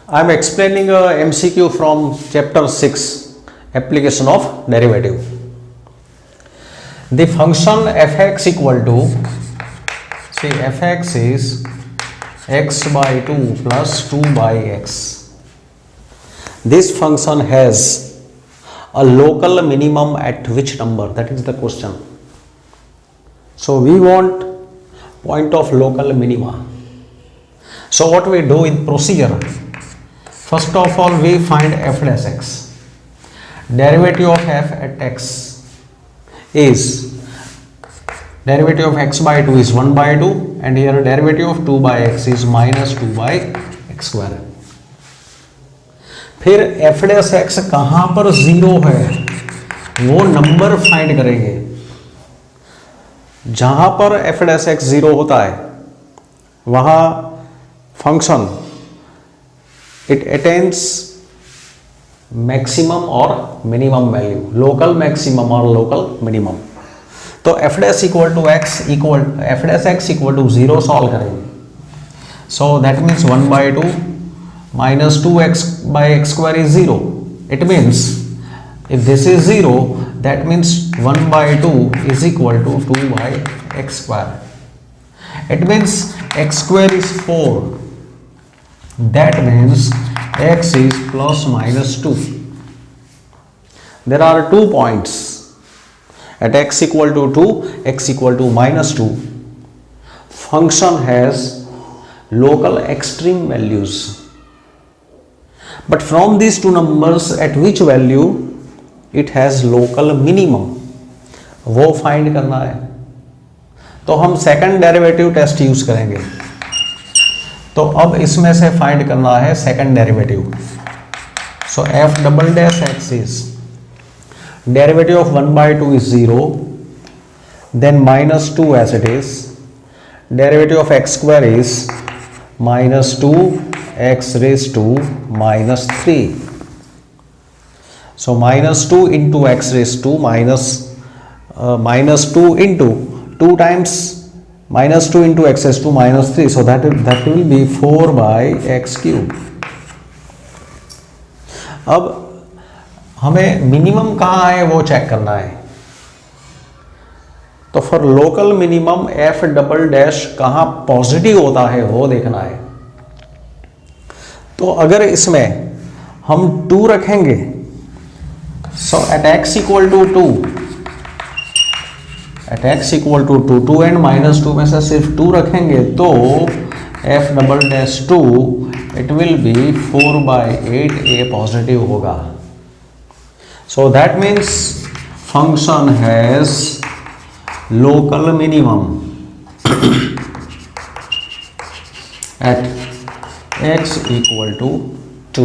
I am explaining a MCQ from chapter 6, application of derivative. The function fx equal to, see, fx is x by 2 plus 2 by x. This function has a local minimum at which number? That is the question. So we want point of local minima. So what we do in procedure? First of all, we find f dash x. Derivative of f at x is, derivative of x by 2 is 1 by 2 and here derivative of 2 by x is minus 2 by x square. फिर f dash x कहाँ पर zero है वो number find करेंगे. जहां पर f dash x zero होता है वहां function it attains maximum or minimum value, local maximum or local minimum. तो f dash equal to x equal f dash x equal to 0 solve करेंगे. So that means 1 by 2 minus 2x by x square is 0. It means if this is 0, that means 1 by 2 is equal to 2 by x square. It means x square is 4. That means x is plus minus 2. There are 2 points at x equal to 2, x equal to minus 2. Function has local extreme values. But from these two numbers, at which value it has local minimum, वो find करना है. तो हम second derivative test use करेंगे. तो अब इसमें से फाइंड करना है second derivative. So f double dash x is derivative of 1 by 2 is 0, then minus 2 as it is, derivative of x square is minus 2 x raised to minus 3. So minus 2 into x raised to minus 2 into 2 times minus 2 into x raised to minus 3. So that will be 4 by x cube. अब हमें minimum कहाँ है वो check करना है. तो for local minimum f double dash कहाँ positive होता है वो देखना है. तो अगर इसमें हम 2 रखेंगे, so at x equal to 2, at x equal to 2, 2 and minus 2 में से सिर्फ 2 रखेंगे तो f double dash 2 it will be 4 by 8 a positive होगा. So that means function has local minimum at x equal to 2.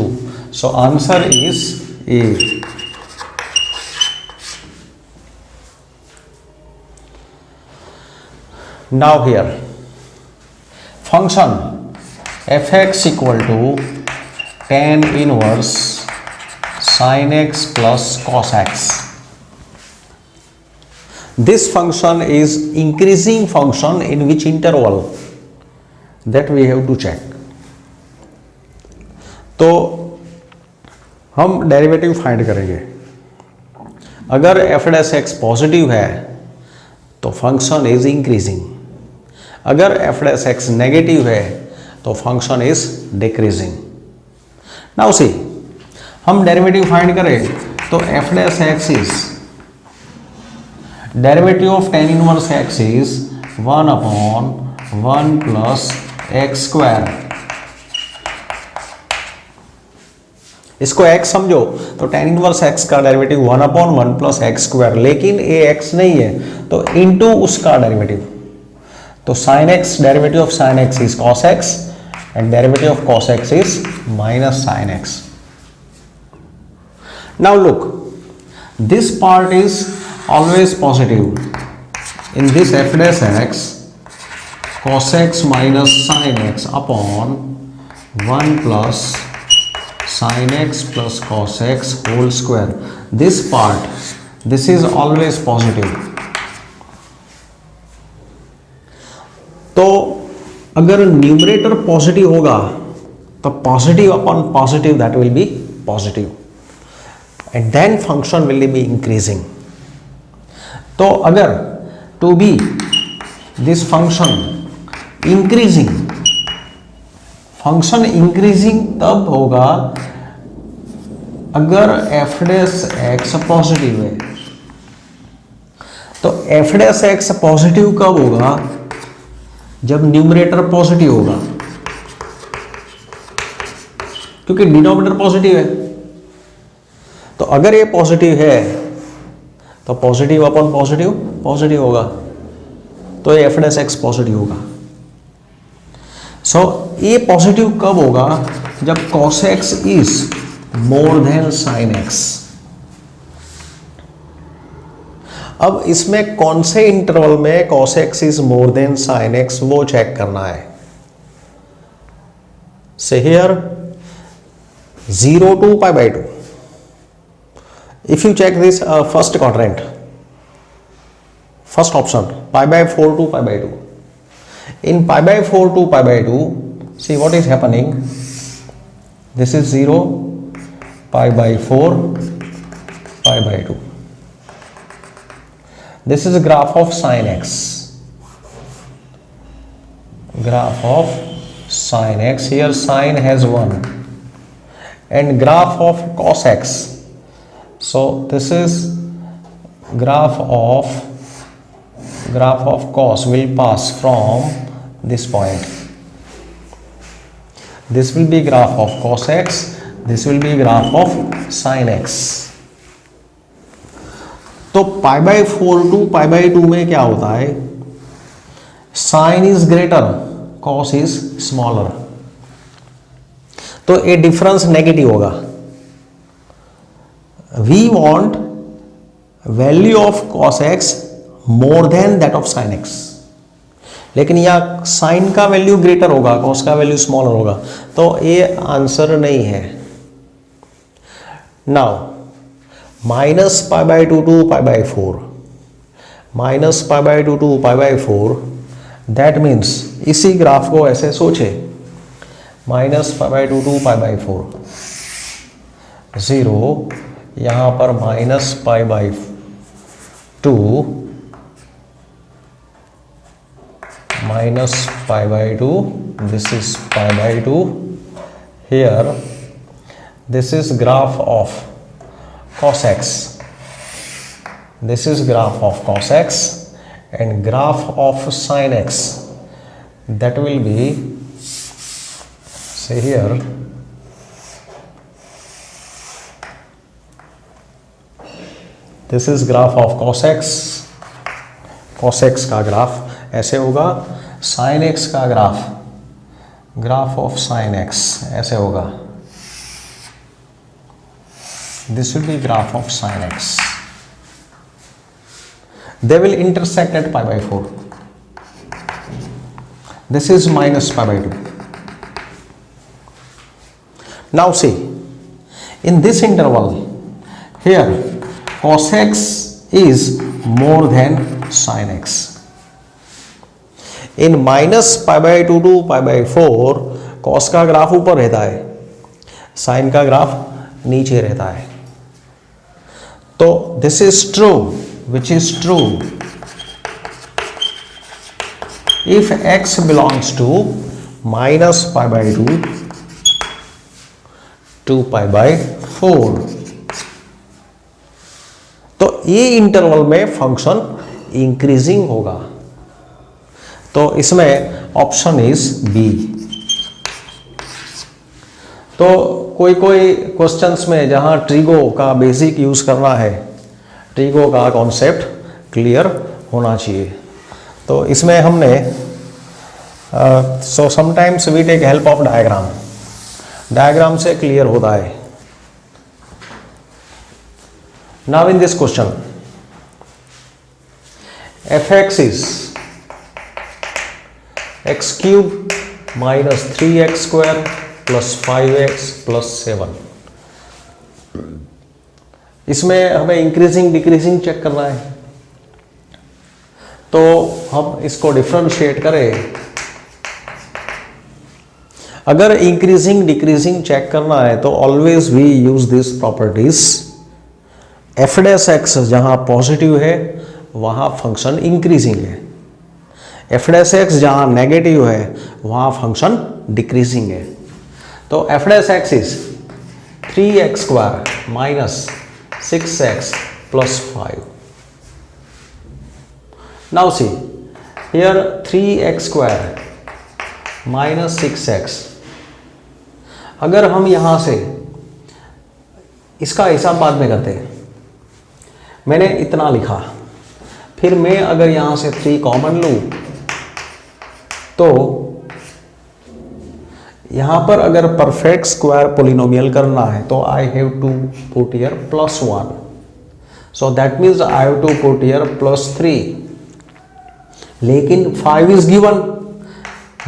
So answer is A. Now here function fx equal to tan inverse sin x plus cos x. This function is increasing function in which interval, that we have to check. तो हम derivative find करेंगे. अगर f dash x positive है तो function is increasing. अगर f dash x negative है तो function is decreasing. Now see, हम डेरिवेटिव फाइंड करें तो f dash x is derivative of tan inverse x is 1 upon 1 plus x square. इसको x समझो तो tan इनवर्स x का derivative 1 upon 1 plus x square, लेकिन ये x नहीं है तो इनटू उसका डेरिवेटिव. तो sin x, derivative of sin x is cos x and derivative of cos x is minus sin x. Now look, this part is always positive. In this f dash x cos x minus sin x upon 1 plus sin x plus cos x whole square. This part, this is always positive. तो अगर numerator positive होगा तो positive upon positive that will be positive and then function will be increasing. तो अगर to be this function increasing, function increasing तब होगा अगर F dash x positive है. तो एफ डैश एक्स पॉजिटिव कब होगा? जब न्यूमरेटर पॉजिटिव होगा, क्योंकि डिनोमिनेटर पॉजिटिव है. तो अगर ये पॉजिटिव है तो पॉजिटिव अपॉन पॉजिटिव पॉजिटिव होगा, तो ये एफ डैश एक्स पॉजिटिव होगा. सो ये पॉजिटिव कब होगा? जब cos x is more than sin x. अब इसमें कौन से इंटरवल में cos x is more than sin x वो चेक करना है. से here 0 to pi by 2. If you check this first quadrant, first option, pi by 4 to pi by 2. In pi by 4 to pi by 2, see what is happening. This is 0, pi by 4, pi by 2. This is a graph of sin x. Graph of sin x. Here sin has 1. And graph of cos x. So this is graph of cos will pass from this point. This will be graph of cos x, this will be graph of sin x. तो pi by 4 to pi by 2 में क्या होता है? Sine is greater, cos is smaller. तो ये difference negative होगा. We want value of cos x more than that of sine x. लेकिन यहाँ साइन का वैल्यू ग्रेटर होगा, कॉस का वैल्यू स्मॉलर होगा, तो ये आंसर नहीं है. Now minus pi by 2 to pi by 4, minus pi by 2 to pi by 4, that means इसी ग्राफ को ऐसे सोचे, minus pi by 2 to pi by 4, 0, यहाँ पर minus pi by 2, minus pi by 2, this is pi by 2. Here this is graph of cos x, this is graph of cos x, and graph of sin x, that will be, say here, this is graph of cos x, cos x का graph ऐसे होगा, sin x का graph of sin x ऐसे होगा. This will be graph of sin x. They will intersect at pi by 4. This is minus pi by 2. Now see in this interval here cos x is more than sin x. In minus pi by 2 to pi by 4 cos का graph ऊपर रहता है, sign का graph नीचे रहता है. तो this is true, which is true if x belongs to minus pi by 2 to pi by 4. तो ये इंटरवल में फंक्शन इंक्रीजिंग होगा. तो इसमें ऑप्शन इज बी. तो कोई क्वेश्चंस में जहां ट्रिगो का बेसिक यूज करना है, ट्रिगो का कॉन्सेप्ट क्लियर होना चाहिए. तो इसमें हमने so sometimes we take help of diagram से क्लियर होता है. Now in this question F X is x cube minus 3x square plus 5x plus 7. इसमें हमें इंक्रीजिंग डिक्रीजिंग चेक करना है. तो हम इसको डिफरेंशिएट करें. अगर इंक्रीजिंग डिक्रीजिंग चेक करना है तो always we use this properties. F dash X जहाँ पॉजिटिव है वहाँ फंक्शन इंक्रीजिंग है, एफ डैश एक्स जहाँ नेगेटिव है वहाँ फंक्शन डिक्रीजिंग है। तो F dash X is 3x² minus 6x plus 5। Now see here 3x² minus 6x, अगर हम यहाँ से इसका हिसाब बाद में करते हैं, मैंने इतना लिखा, फिर मैं अगर यहाँ से 3 कॉमन लूँ तो यहाँ पर अगर परफेक्ट स्क्वायर पोलिनोमियल करना है तो I have to put here +1, so that means I have to put here +3, लेकिन 5 is given,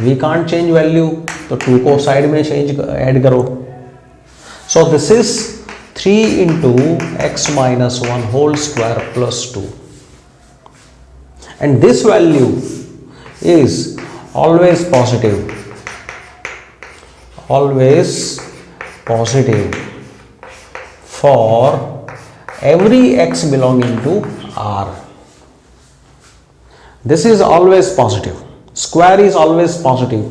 we can't change value, तो 2 को साइड में चेंज ऐड करो। So this is 3 into x minus 1 whole square plus 2, and this value is always positive, always positive for every x belonging to R. This is always positive, square is always positive.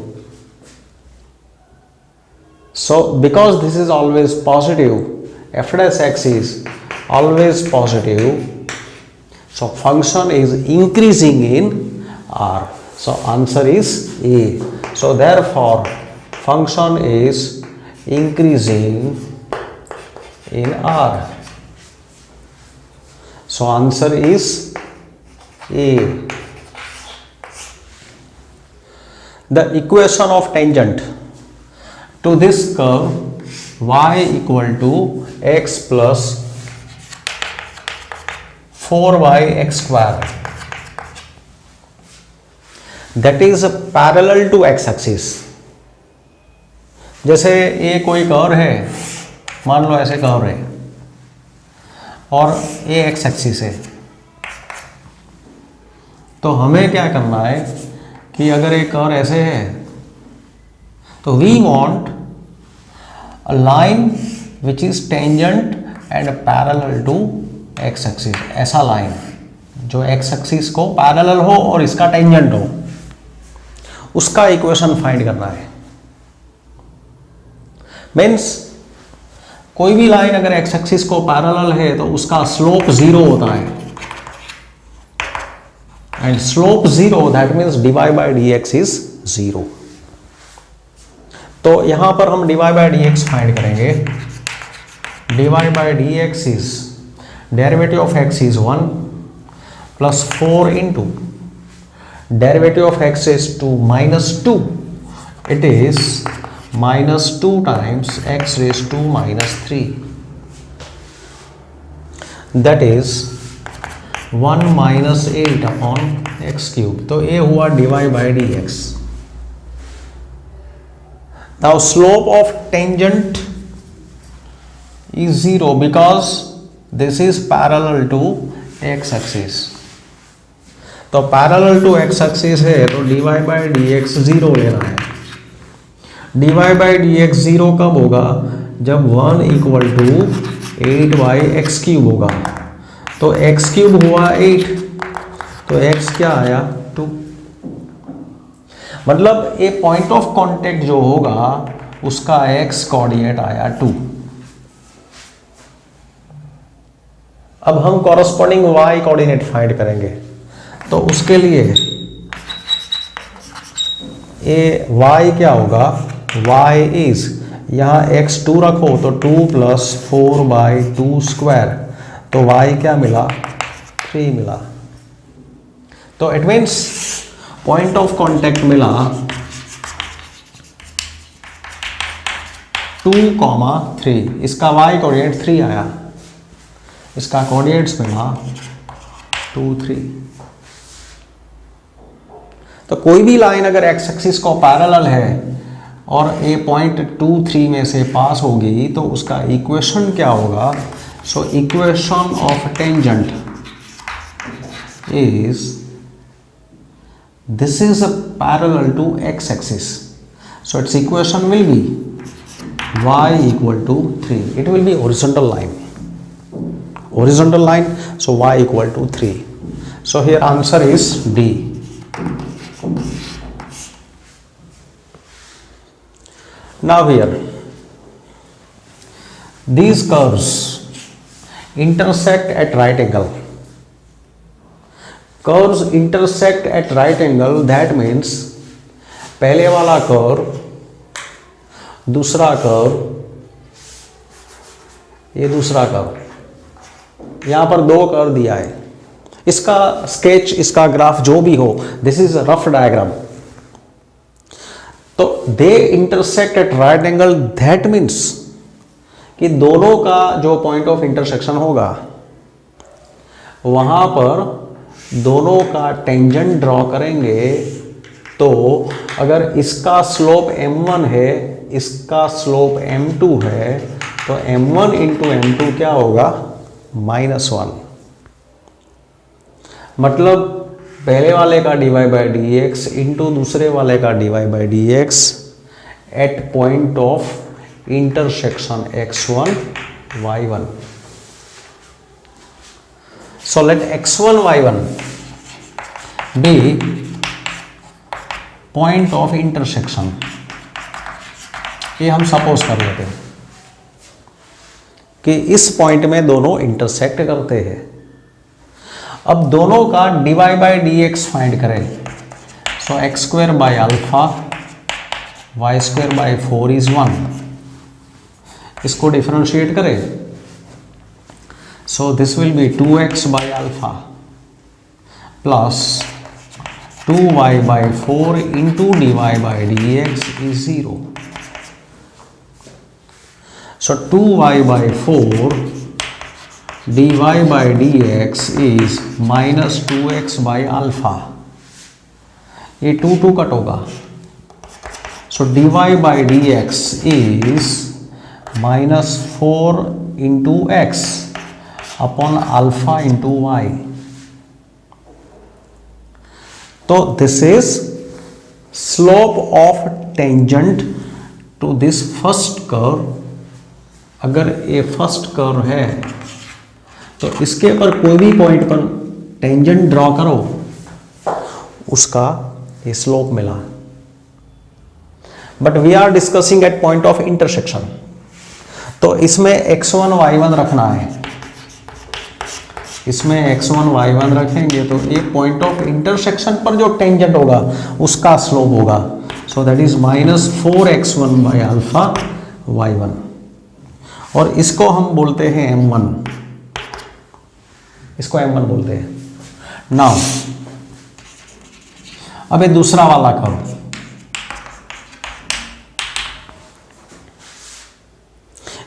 So because this is always positive, f dash x is always positive, so function is increasing in R, so answer is A. So therefore function is increasing in R, so answer is A. The equation of tangent to this curve y equal to x plus 4yx square, that is parallel to x axis। जैसे ये कोई curve है, मान लो ऐसे curve है और ये x axis है, तो हमें क्या करना है कि अगर एक कर्व ऐसे है तो we want a line which is tangent and parallel to x axis, ऐसा लाइन जो x axis को पैरेलल हो और इसका टेंजेंट हो, उसका इक्वेशन फाइंड करना है। मीन्स कोई भी लाइन अगर x axis को पैरेलल है तो उसका स्लोप 0 होता है, and slope 0 that means dy by dx is 0। तो यहां पर हम dy by dx फाइंड करेंगे। dy by dx is derivative of x is 1 plus 4 into derivative of x is 2 minus 2, it is minus 2 times x raise to minus 3, that is 1 minus 8 upon X cube. तो ये हुआ dy by dx। Now slope of tangent is 0 because this is parallel to x axis। तो parallel to x axis है तो dy by dx 0 लेना है। dy by dx 0 कब होगा? जब 1 इक्वल टू 8 क्यूब होगा। तो x क्यूब हुआ 8, तो x क्या आया 2। मतलब ये पॉइंट ऑफ कांटेक्ट जो होगा उसका x कोऑर्डिनेट आया 2। अब हम कॉरस्पॉन्डिंग y कोऑर्डिनेट फाइंड करेंगे, तो उसके लिए ये y क्या होगा? y इज यहाँ x 2 रखो तो 2 प्लस 4/2 स्क्वायर, तो y क्या मिला? 3 मिला। तो it means point of contact मिला 2,3, इसका y कोऑर्डिनेट 3 आया, इसका कोऑर्डिनेट्स मिला 2, 3। तो कोई भी लाइन अगर x एक्सिस को पैरेलल है और ए पॉइंट 2, 3 में से पास होगी तो उसका इक्वेशन क्या होगा? So equation of tangent is this is a parallel to x axis, So its equation will be y equal to 3. It will be horizontal line. Horizontal line, so y equal to 3. So here answer is D. Now here these curves intersect at right angle. Curves intersect at right angle, that means पहले वाला curve, दूसरा curve, ये दूसरा curve, यहां पर दो curve दिया है. इसका स्केच, इसका ग्राफ जो भी हो, दिस इज रफ डायग्राम. तो they intersect at right angle, that means कि दोनों का जो पॉइंट ऑफ इंटरसेक्शन होगा वहां पर दोनों का टेंजेंट ड्रॉ करेंगे. तो अगर इसका स्लोप m1 है, इसका स्लोप m2 है, तो m1 इंटू m2 क्या होगा? -1. मतलब पहले वाले का dy by D X into दूसरे वाले का dy by D X at point of intersection x1 y1. So let x1 y1 be point of intersection. ये हम सपोज कर लेते हैं कि इस पॉइंट में दोनों इंटरसेक्ट करते हैं. अब दोनों का dy by D x find करें. So x square by alpha y square by 4 is 1. इसको डिफरेंशिएट करें. So this will be 2x by alpha plus 2y by 4 into dy by D x is 0. So 2y by 4 dy by D x is minus 2x by alpha. ये 2 cut होगा. So dy by D x is minus 4 into x upon alpha into y. तो this is slope of tangent to this first curve. अगर ये first curve है तो इसके ऊपर कोई भी पॉइंट पर टेंजेंट ड्रॉ करो, उसका ये स्लोप मिला. But we are discussing at point of intersection. तो इसमें x1 y1 रखना है. इसमें x1 y1 रखेंगे तो ये पॉइंट ऑफ इंटरसेक्शन पर जो टेंजेंट होगा उसका स्लोप होगा. So that is -4x1 by alpha y1. और इसको हम बोलते हैं m1. इसको m1 बोलते हैं. नाउ अब ये दूसरा वाला कर्व,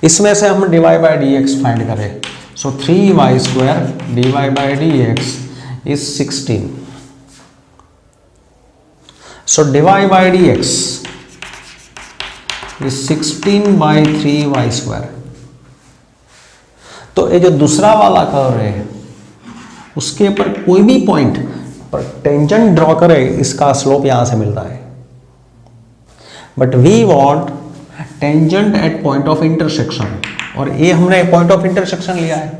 इसमें से हम dy by D x find करें. सो 3y square dy by D x is 16. So dy by D x is 16 by 3y square. तो ये जो दूसरा वाला कर्व है उसके ऊपर कोई भी पॉइंट पर टेंजेंट ड्रॉ करे, इसका स्लोप यहां से मिलता है. But we want tangent at point of intersection, और ये हमने पॉइंट ऑफ इंटरसेक्शन लिया है.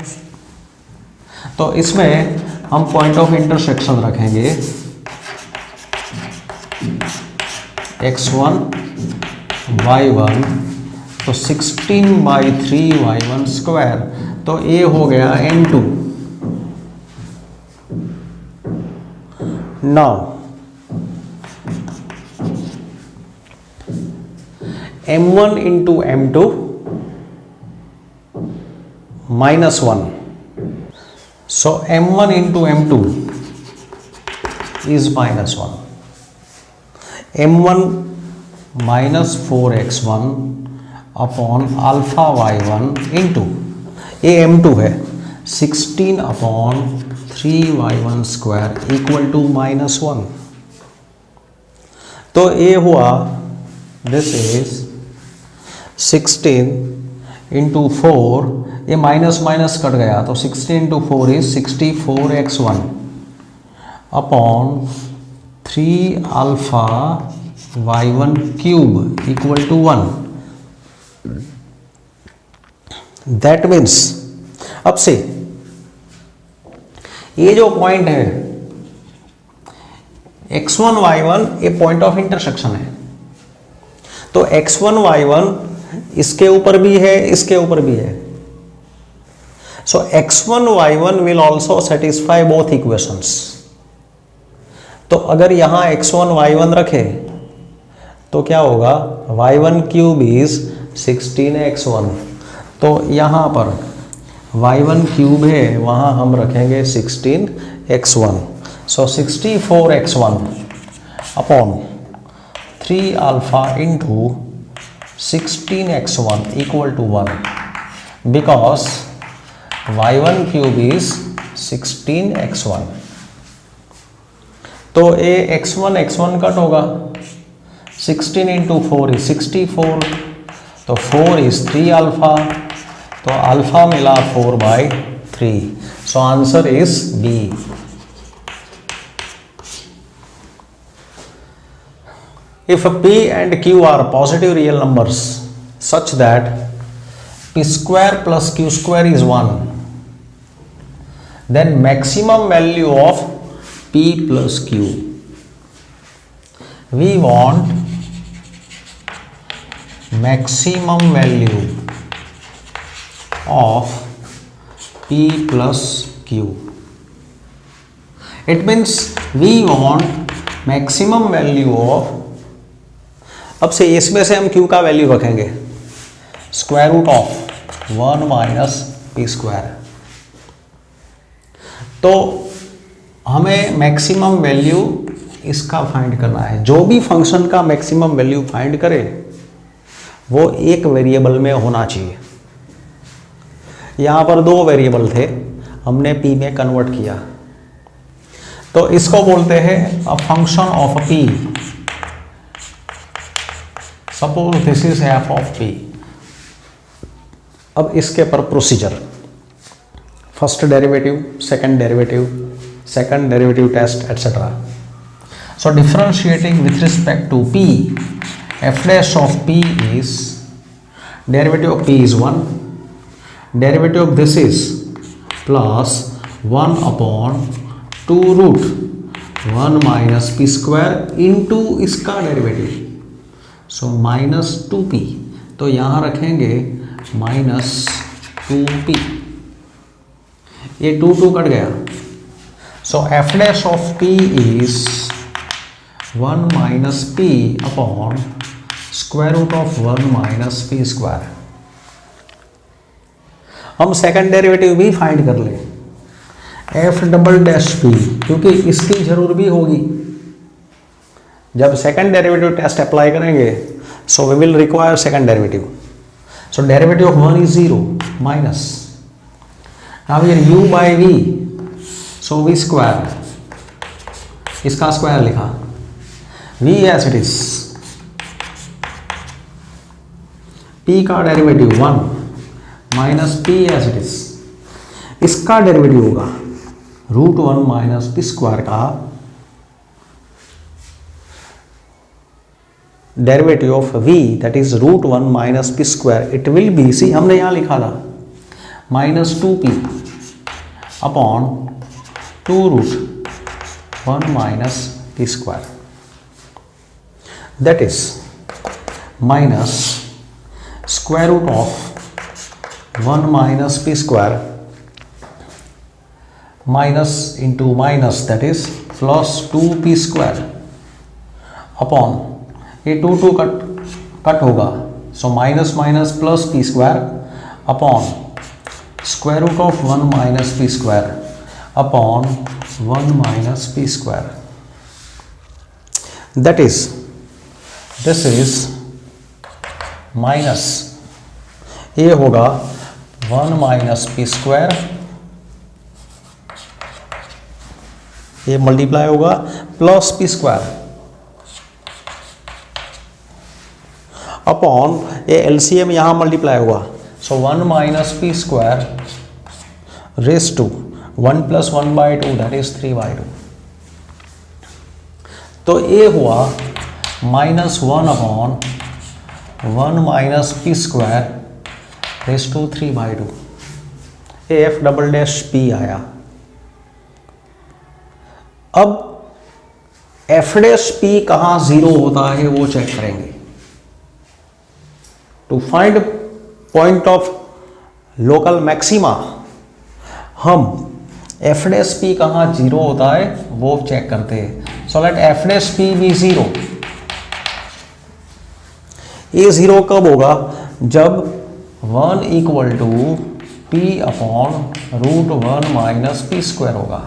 तो इसमें हम पॉइंट ऑफ इंटरसेक्शन रखेंगे x1 y1. तो 16 बाई 3y1 स्क्वायर. तो ये हो गया m2. Now m1 into m2 -1. So m1 into m2 is -1. m1 minus 4x1 upon alpha y1 into ये m2 है 16 upon 3y1 square equal to -1. तो ये हुआ, दिस इज 16 इंटू 4, ये माइनस माइनस कट गया तो 16 into 4 is 64x1 upon 3 alpha y1 cube equal to 1। That means अब से ये जो पॉइंट है x1 y1 ये पॉइंट ऑफ इंटरसेक्शन है। तो x1 y1 इसके ऊपर भी है, इसके ऊपर भी है। सो x1 y1 will also satisfy both equations. तो अगर यहां x1 y1 रखे तो क्या होगा, y1 क्यूब इज 16x1। तो यहां पर y1 क्यूब है, वहां हम रखेंगे 16x1। So 64x1 upon 3 alpha into 16x1 equal to 1, because y1 cube is 16x1। तो ये x1 कट होगा, 16 इंटू 4 इज 64, तो 4 इज 3 अल्फा, तो अल्फा मिला 4/3। So answer is B. If p and q are positive real numbers such that p square plus q square is 1, then maximum value of p plus q. We want maximum value of p plus q. It means we want maximum value of, अब से इसमें से हम q का value रखेंगे square root of 1 minus P square. तो हमें maximum value इसका फाइंड करना है। जो भी फंक्शन का मैक्सिमम वैल्यू फाइंड करे वो एक वेरिएबल में होना चाहिए। यहाँ पर 2 वेरिएबल थे, हमने p में कन्वर्ट किया, तो इसको बोलते हैं a function of p। Suppose this is F of p। अब इसके पर procedure, first derivative, second derivative test etcetera. So differentiating with respect to p, f dash of p is, derivative of p is 1, derivative of this is plus 1 upon 2 root 1 minus P square into इसका derivative, so minus 2p। तो यहाँ रखेंगे minus 2p, ये 2 cut गया। So f dash of p is 1 minus p upon square root of 1 minus P square. हम second derivative भी find कर लें, एफ डबल डैश p, क्योंकि इसकी जरूर भी होगी जब सेकंड डेरिवेटिव टेस्ट अप्लाई करेंगे। So we will require second derivative. So derivative of 1 is 0 minus, now here u by v, so v square, इसका स्क्वायर लिखा, v as it is, p का derivative 1 minus p as it is, इसका derivative होगा root 1 minus P square का derivative of v, that is root 1 minus P square. It will be, see हमने यहां लिखा था minus 2p upon 2 root 1 minus P square, that is minus square root of 1 minus P square minus into minus, that is plus 2p square upon, ये 2 cut होगा, so minus minus plus P square upon square root of 1 minus P square upon 1 minus P square, that is, this is minus, ये होगा 1 minus P square, ये multiply होगा plus P square upon, ये LCM यहाँ multiply होगा, so 1 minus P square raise to 1 plus 1/2, that is 3/2। तो ये हुआ -1/1 minus P square raise to 3/2 f double dash p आया। अब एफ डैश पी कहाँ जीरो होता है वो चेक करेंगे। To find point of local maxima हम एफ डैश पी कहाँ जीरो होता है वो चेक करते हैं। So let f dash p be zero. ये जीरो कब होगा? जब 1 equal to p upon root 1 minus P square होगा।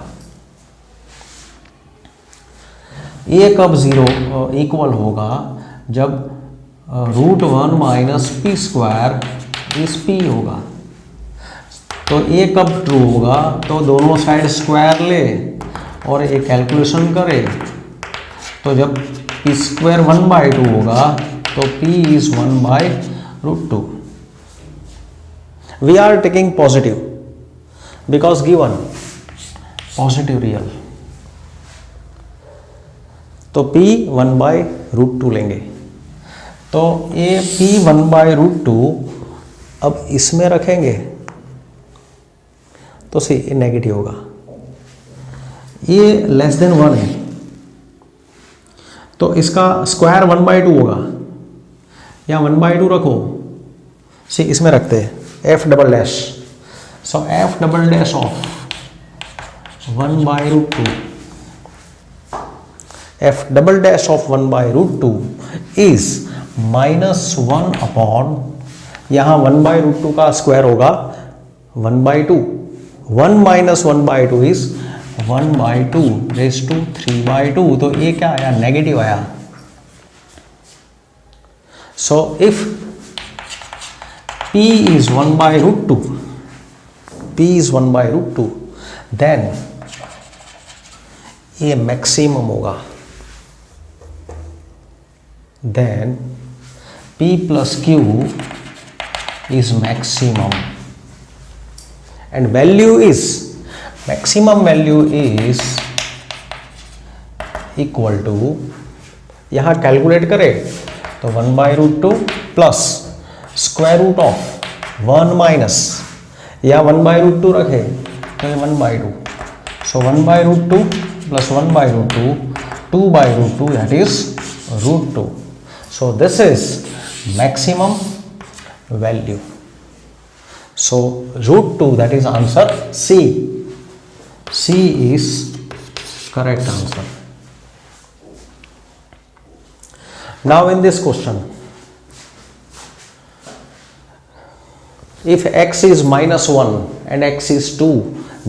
ये कब जीरो इक्वल होगा? जब root 1 minus P square is p होगा। तो ये कब ट्रू होगा? तो दोनों साइड स्क्वायर ले और ये कैलकुलेशन करे, तो जब पी स्क्वायर 1/2 होगा तो p is 1/√2। We are taking positive because given positive real, तो p 1/√2 लेंगे। तो ये p 1/√2 अब इसमें रखेंगे तो सी नेगेटिव होगा। ये लेस देन 1 है तो इसका स्क्वायर 1/2 होगा, या 1/2 रखो। सी इसमें रखते हैं F double dash. So F double dash of 1/√2, F double dash of 1/√2 is -1 upon, यहाँ 1/√2 का स्क्वायर होगा 1/2। 1 माइनस 1/2 इज 1/2 रेस टू 3/2। तो ये क्या आया? नेगेटिव आया। So if p is 1/√2, p is 1/√2, then ये मैक्सिमम होगा। Then p plus q is maximum and value is, maximum value is equal to, यहाँ कैलकुलेट करें तो 1/√2 plus square root of 1 minus, या 1/√2 रखे तो ये 1/2। So 1/√2 plus 1/√2 2/√2 that is √2। So this is maximum value. So √2, that is answer C. C is correct answer. Now in this question, if x is -1 and x is 2,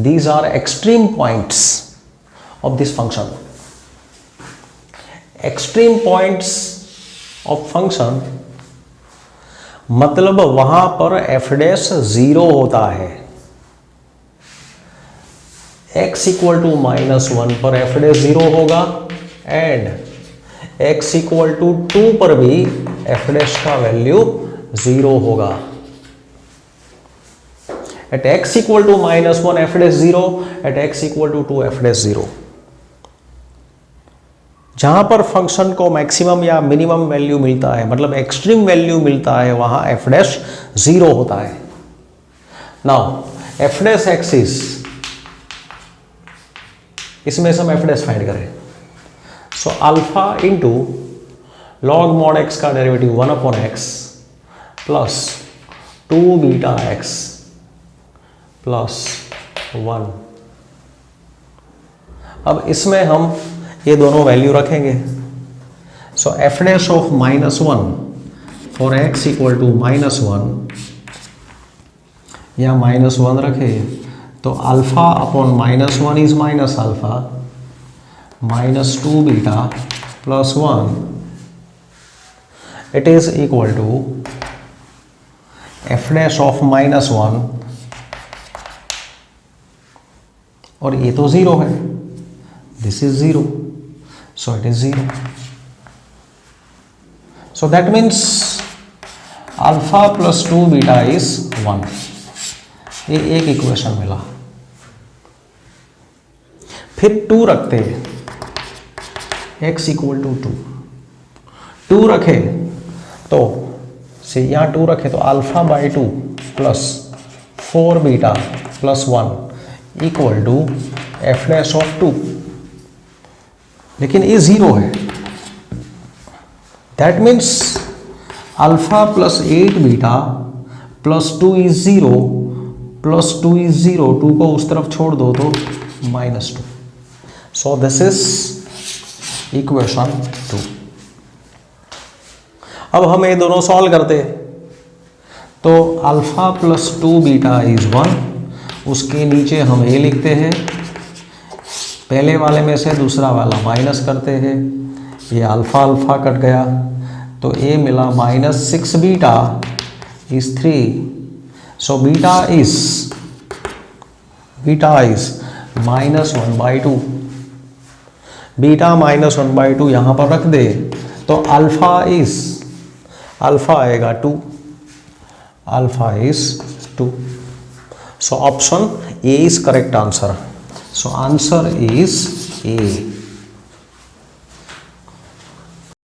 these are extreme points of this function. Extreme points of function मतलब वहां पर f dash zero होता है। x equal to -1 पर f dash zero होगा and x equal to 2 पर भी f dash का वैल्यू जीरो होगा। At x equal to -1 f dash zero, at x equal to 2 f dash zero. जहां पर फंक्शन को मैक्सिमम या मिनिमम वैल्यू मिलता है, मतलब एक्सट्रीम वैल्यू मिलता है, वहां एफ डैश जीरो होता है। नाउ एफ डैश एक्सिस, इसमें से हम एफ डैश फाइंड करें। So alpha into log mod x का derivative 1/x plus 2 beta x plus 1। अब इसमें हम ये दोनों वैल्यू रखेंगे। So f dash of -1 for x equal to -1 या -1 रखे तो alpha upon -1 is minus alpha -2 beta plus 1, it is equal to f dash of -1, और ये तो जीरो है, this is zero, so it is 0. So that means alpha plus 2 beta is 1. ये एक equation मिला। फिर 2 रखते हैं, x इक्वल टू 2, 2 रखे तो से यहाँ 2 रखे तो alpha by 2 plus 4 beta plus 1 equal to f dash of 2, लेकिन ये 0 है। That means alpha plus 8 beta plus 2 is 0 plus 2 is 0, 2 को उस तरफ छोड़ दो तो -2। So this is equation 2। अब हम ये दोनों सॉल्व करते हैं तो अल्फा प्लस 2 बीटा इज 1, उसके नीचे हम ए लिखते हैं, पहले वाले में से दूसरा वाला माइनस करते हैं, ये अल्फा अल्फा कट गया तो ए मिला -6 beta is 3, so beta is -1/2, beta -1/2 यहाँ पर रख दे तो अल्फा आएगा 2, alpha is 2। So option A is correct answer. So answer is a.